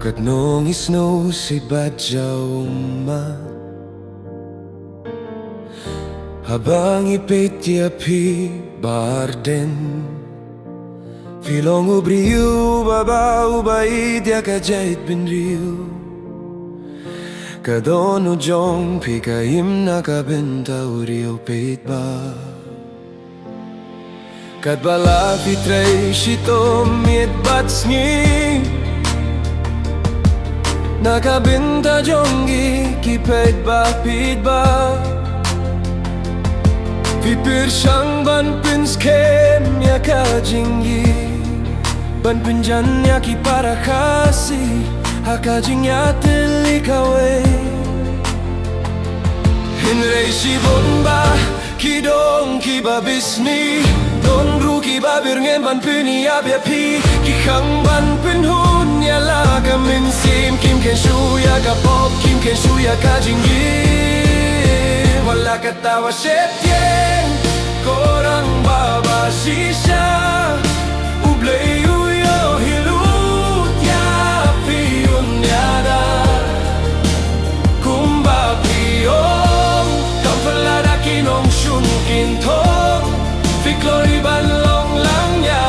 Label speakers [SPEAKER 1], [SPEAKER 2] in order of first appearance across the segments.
[SPEAKER 1] Kat nung isno si badyaw ma Habang ipetyapi barden Filong ubriu babau bait ya kajait binriu Kadono jong pikaim nakabenta uriu peit ba Kat bala fitray shito miet batsngi Nakabenta jongi kipeit ba peit ba Pipir siyang ban pinskem ya kajingi Ban pinjan ya ki para kasi Hakajing ya tilikawe Hinrei si bomba Kidong ki babisni Don ru ki babir ngen ban pini abya pi Ki khang ban pinhun ya laga min sim Kim ken shu ya ka pop Kim ken shu ya kajingi Wala katawa septien Korang baba shisha Ublay uyo hilut ya piyun yada Kumba piyong Kampalada kinong shun kintong Fikloy ban long lang ya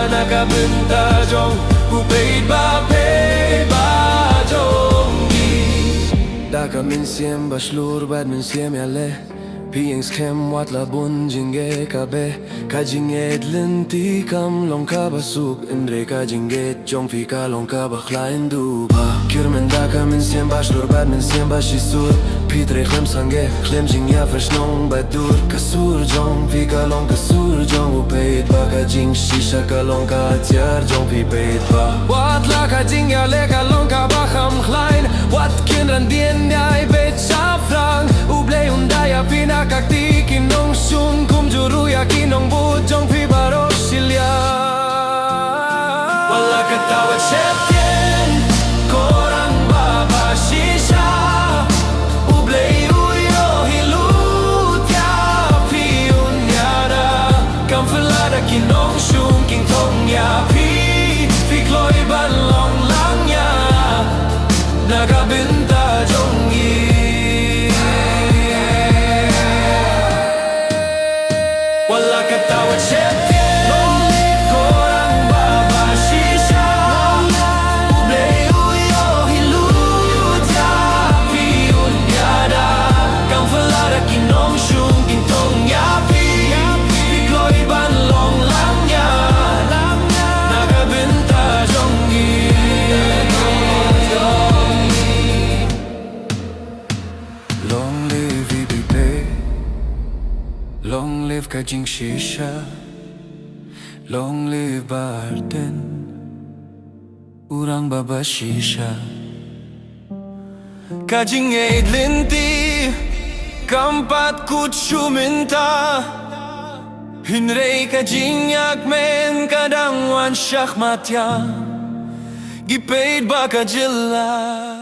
[SPEAKER 1] Nakabenta jong Upaid ba pay ba jongi Daka min siem bashlur bad min siem yale Pieng skem wat la bun jinge kabe Kajinge dlinti kam long ka basuk Indre kajinge jong fi ka long ka bakhlain duba Kirmen daka min siem bashlur bad min siem bashisur Pitre khlem sange khlem jingya vershnong badur Kasur jong fi ka long kasur jong upeit ba Kajing shisha ka long ka tiar jong fi peit ba Wat la kajingya le ka long ka bakham khlain Wat kinran dien nyai bet safrang Ublay undaya pinakakti kinong sun Kumjuru ya kinong bujong pi baro silya Wala katawag septien Korang baba shisha Ublay uyo hilut ya piyun yada Kamfalada kinong sun king tong ya pi Fikloy ban long lang ya Nakabenta jongi Wala katawag septien Korang baba shisha Ublay uyo hilut ya piyun yada Kamfalada kinong shung kintong yapi Fikloy ban long lang ya Nakabenta jongi Long live ibibay Long live Kajing Shisha Long live Barden Urang Baba Shisha Kajing Eidlinti Kampat Kutshu Minta Hinrei Kajing Yakmen Kadangwan Shahmatya Gipaid Bakajilla